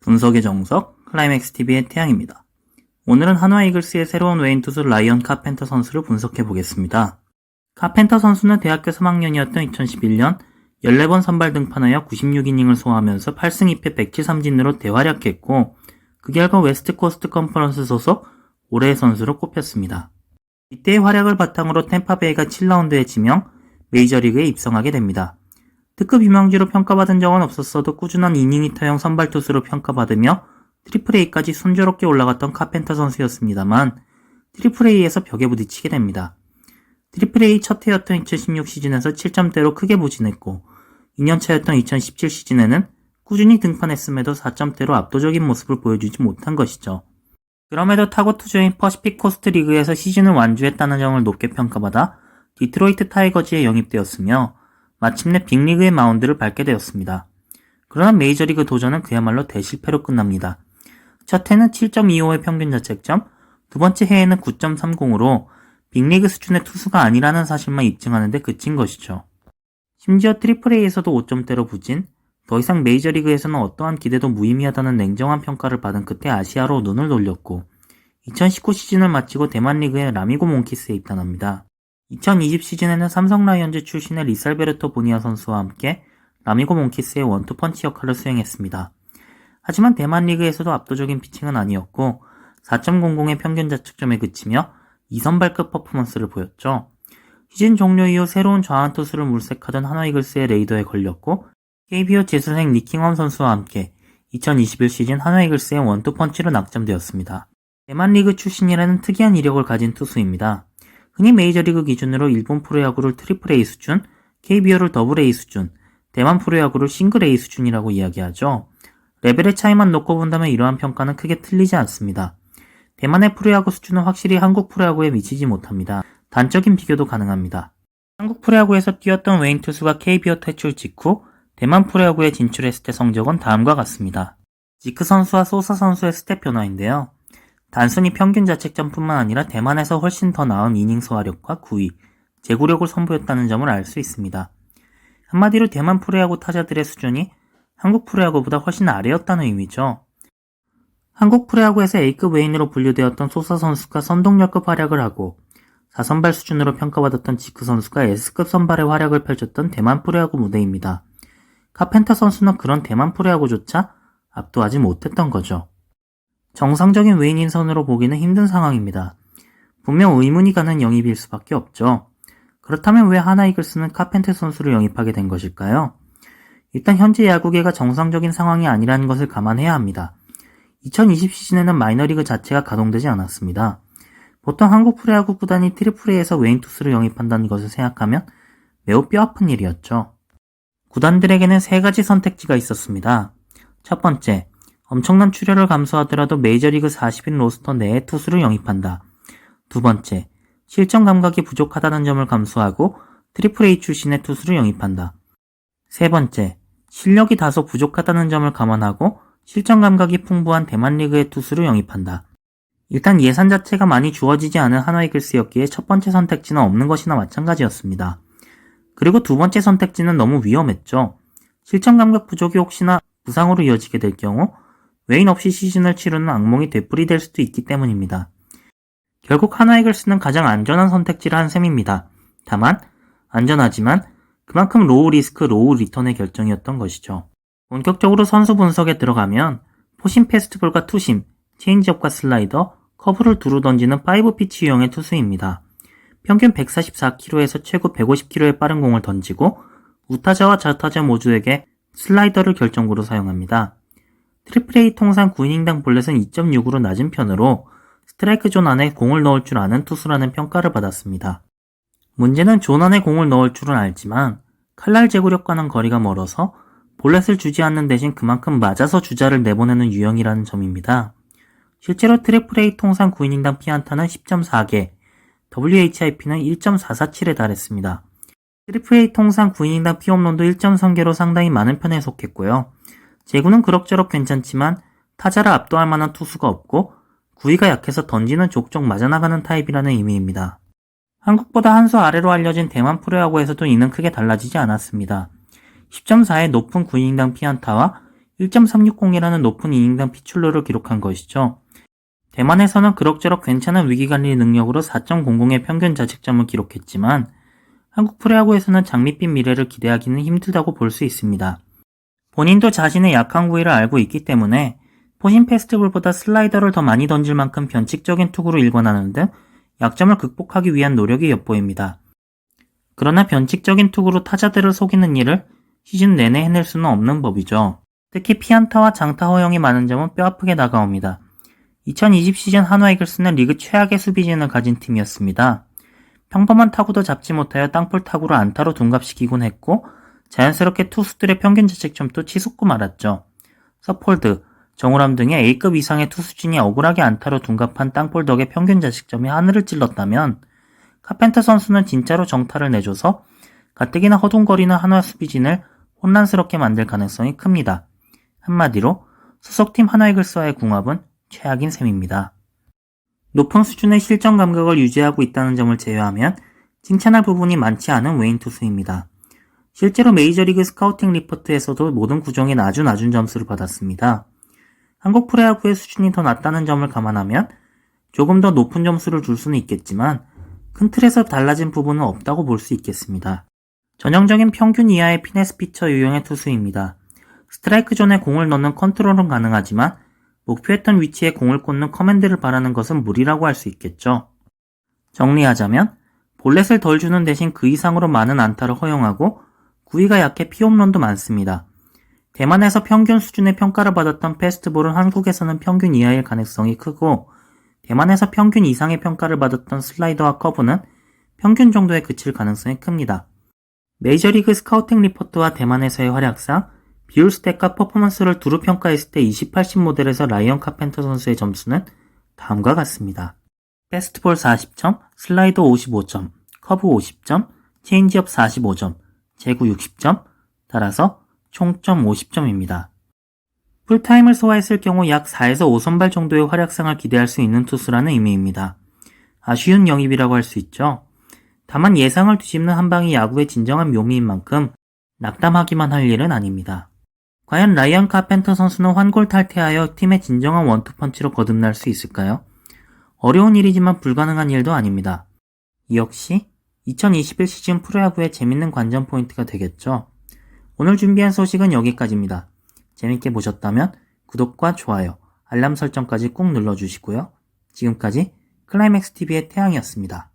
분석의 정석, 클라이맥스TV의 태양입니다. 오늘은 한화 이글스의 새로운 외인 투수 라이언 카펜터 선수를 분석해보겠습니다. 카펜터 선수는 대학교 3학년이었던 2011년 14번 선발 등판하여 96이닝을 소화하면서 8승 2패 107삼진으로 대활약했고, 그 결과 웨스트코스트 컨퍼런스 소속 올해의 선수로 꼽혔습니다. 이때의 활약을 바탕으로 템파베이가 7라운드에 지명, 메이저리그에 입성하게 됩니다. 특급 유망주로 평가받은 적은 없었어도 꾸준한 이닝히터형 선발 투수로 평가받으며 트리플 A까지 순조롭게 올라갔던 카펜터 선수였습니다만 트리플 A에서 벽에 부딪히게 됩니다. 트리플 A 첫 해였던 2016 시즌에서 7점대로 크게 부진했고 2년차였던 2017 시즌에는 꾸준히 등판했음에도 4점대로 압도적인 모습을 보여주지 못한 것이죠. 그럼에도 타고 투수인 퍼시픽 코스트 리그에서 시즌을 완주했다는 점을 높게 평가받아 디트로이트 타이거즈에 영입되었으며 마침내 빅리그의 마운드를 밟게 되었습니다. 그러나 메이저리그 도전은 그야말로 대실패로 끝납니다. 첫 해는 7.25의 평균 자책점, 두 번째 해에는 9.30으로 빅리그 수준의 투수가 아니라는 사실만 입증하는 데 그친 것이죠. 심지어 트리플 A에서도 5점대로 부진, 더 이상 메이저리그에서는 어떠한 기대도 무의미하다는 냉정한 평가를 받은 끝에 아시아로 눈을 돌렸고 2019 시즌을 마치고 대만 리그의 라미고 몽키스에 입단합니다. 2020 시즌에는 삼성 라이온즈 출신의 리살베르토 보니아 선수와 함께 라미고 몽키스의 원투펀치 역할을 수행했습니다. 하지만 대만 리그에서도 압도적인 피칭은 아니었고 4.00의 평균 자책점에 그치며 2선발급 퍼포먼스를 보였죠. 시즌 종료 이후 새로운 좌완 투수를 물색하던 한화 이글스의 레이더에 걸렸고 KBO 재수생 니킹엄 선수와 함께 2021 시즌 한화 이글스의 원투펀치로 낙점되었습니다. 대만 리그 출신이라는 특이한 이력을 가진 투수입니다. 흔히 메이저리그 기준으로 일본 프로야구를 트리플 A 수준, KBO를 더블 A 수준, 대만 프로야구를 싱글 A 수준이라고 이야기하죠. 레벨의 차이만 놓고 본다면 이러한 평가는 크게 틀리지 않습니다. 대만의 프로야구 수준은 확실히 한국 프로야구에 미치지 못합니다. 단적인 비교도 가능합니다. 한국 프로야구에서 뛰었던 외인 투수가 KBO 퇴출 직후 대만 프로야구에 진출했을 때 성적은 다음과 같습니다. 지크 선수와 소사 선수의 스텝 변화인데요. 단순히 평균 자책점뿐만 아니라 대만에서 훨씬 더 나은 이닝 소화력과 구위, 제구력을 선보였다는 점을 알 수 있습니다. 한마디로 대만 프로야구 타자들의 수준이 한국 프로야구보다 훨씬 아래였다는 의미죠. 한국 프로야구에서 A급 외인으로 분류되었던 소사 선수가 선동열급 활약을 하고 4선발 수준으로 평가받았던 지크 선수가 S급 선발의 활약을 펼쳤던 대만 프로야구 무대입니다. 카펜터 선수는 그런 대만 프로야구조차 압도하지 못했던 거죠. 정상적인 외인인 선으로 보기는 힘든 상황입니다. 분명 의문이 가는 영입일 수밖에 없죠. 그렇다면 왜 한화 이글스는 카펜터 선수를 영입하게 된 것일까요? 일단 현재 야구계가 정상적인 상황이 아니라는 것을 감안해야 합니다. 2020 시즌에는 마이너리그 자체가 가동되지 않았습니다. 보통 한국 프로야구 구단이 트리플 A에서 외인 투수를 영입한다는 것을 생각하면 매우 뼈아픈 일이었죠. 구단들에게는 세 가지 선택지가 있었습니다. 첫 번째, 엄청난 출혈을 감수하더라도 메이저리그 40인 로스터 내에 투수를 영입한다. 두 번째, 실전 감각이 부족하다는 점을 감수하고 트리플 A 출신의 투수를 영입한다. 세 번째, 실력이 다소 부족하다는 점을 감안하고 실전 감각이 풍부한 대만 리그의 투수를 영입한다. 일단 예산 자체가 많이 주어지지 않은 한화 이글스였기에 첫 번째 선택지는 없는 것이나 마찬가지였습니다. 그리고 두 번째 선택지는 너무 위험했죠. 실전 감각 부족이 혹시나 부상으로 이어지게 될 경우 외인 없이 시즌을 치르는 악몽이 되풀이될 수도 있기 때문입니다. 결국 한화 이글스는 가장 안전한 선택지를 한 셈입니다. 다만 안전하지만 그만큼 로우 리스크 로우 리턴의 결정이었던 것이죠. 본격적으로 선수 분석에 들어가면 포심 패스트볼과 투심, 체인지업과 슬라이더, 커브를 두루 던지는 5피치 유형의 투수입니다. 평균 144km에서 최고 150km의 빠른 공을 던지고 우타자와 좌타자 모두에게 슬라이더를 결정구로 사용합니다. 트리플 A 통산 9이닝당 볼넷은 2.6으로 낮은 편으로 스트라이크 존 안에 공을 넣을 줄 아는 투수라는 평가를 받았습니다. 문제는 존 안에 공을 넣을 줄은 알지만 칼날 제구력과는 거리가 멀어서 볼넷을 주지 않는 대신 그만큼 맞아서 주자를 내보내는 유형이라는 점입니다. 실제로 트리플 A 통산 9이닝당 피안타는 10.4개, WHIP는 1.447에 달했습니다. 트리플 A 통산 9이닝당 피홈런도 1.3개로 상당히 많은 편에 속했고요. 제구는 그럭저럭 괜찮지만 타자를 압도할 만한 투수가 없고 구위가 약해서 던지는 족족 맞아나가는 타입이라는 의미입니다. 한국보다 한 수 아래로 알려진 대만 프로야구에서도 이는 크게 달라지지 않았습니다. 10.4의 높은 9이닝당 피안타와 1.360이라는 높은 이닝당 피출루를 기록한 것이죠. 대만에서는 그럭저럭 괜찮은 위기관리 능력으로 4.00의 평균 자책점을 기록했지만 한국 프로야구에서는 장밋빛 미래를 기대하기는 힘들다고 볼 수 있습니다. 본인도 자신의 약한 부위를 알고 있기 때문에 포심 페스티벌보다 슬라이더를 더 많이 던질 만큼 변칙적인 투구로 일관하는 등 약점을 극복하기 위한 노력이 엿보입니다. 그러나 변칙적인 투구로 타자들을 속이는 일을 시즌 내내 해낼 수는 없는 법이죠. 특히 피안타와 장타 허용이 많은 점은 뼈아프게 다가옵니다. 2020 시즌 한화 이글스는 리그 최악의 수비진을 가진 팀이었습니다. 평범한 타구도 잡지 못하여 땅볼 타구를 안타로 둔갑시키곤 했고 자연스럽게 투수들의 평균 자책점도 치솟고 말았죠. 서폴드, 정우람 등의 A급 이상의 투수진이 억울하게 안타로 둔갑한 땅볼 덕에 평균 자책점이 하늘을 찔렀다면 카펜터 선수는 진짜로 정타를 내줘서 가뜩이나 허둥거리는 한화 수비진을 혼란스럽게 만들 가능성이 큽니다. 한마디로 소속팀 한화 이글스와의 궁합은 최악인 셈입니다. 높은 수준의 실전 감각을 유지하고 있다는 점을 제외하면 칭찬할 부분이 많지 않은 외인 투수입니다. 실제로 메이저리그 스카우팅 리포트에서도 모든 구종에 아주 낮은 점수를 받았습니다. 한국 프로야구의 수준이 더 낮다는 점을 감안하면 조금 더 높은 점수를 줄 수는 있겠지만 큰 틀에서 달라진 부분은 없다고 볼 수 있겠습니다. 전형적인 평균 이하의 피네스 피처 유형의 투수입니다. 스트라이크 존에 공을 넣는 컨트롤은 가능하지만 목표했던 위치에 공을 꽂는 커맨드를 바라는 것은 무리라고 할 수 있겠죠. 정리하자면 볼넷을 덜 주는 대신 그 이상으로 많은 안타를 허용하고 구위가 약해 피홈런도 많습니다. 대만에서 평균 수준의 평가를 받았던 패스트볼은 한국에서는 평균 이하일 가능성이 크고 대만에서 평균 이상의 평가를 받았던 슬라이더와 커브는 평균 정도에 그칠 가능성이 큽니다. 메이저리그 스카우팅 리포트와 대만에서의 활약상 비율 스탯과 퍼포먼스를 두루 평가했을 때 2080 모델에서 라이언 카펜터 선수의 점수는 다음과 같습니다. 패스트볼 40점, 슬라이더 55점, 커브 50점, 체인지업 45점, 제구 60점, 따라서 총점 50점입니다. 풀타임을 소화했을 경우 약 4에서 5선발 정도의 활약상을 기대할 수 있는 투수라는 의미입니다. 아쉬운 영입이라고 할 수 있죠. 다만 예상을 뒤집는 한방이 야구의 진정한 묘미인 만큼 낙담하기만 할 일은 아닙니다. 과연 라이언 카펜터 선수는 환골 탈퇴하여 팀의 진정한 원투펀치로 거듭날 수 있을까요? 어려운 일이지만 불가능한 일도 아닙니다. 이 역시 2021 시즌 프로야구의 재밌는 관전 포인트가 되겠죠. 오늘 준비한 소식은 여기까지입니다. 재밌게 보셨다면 구독과 좋아요, 알람 설정까지 꾹 눌러주시고요. 지금까지 클라이맥스TV의 태양이었습니다.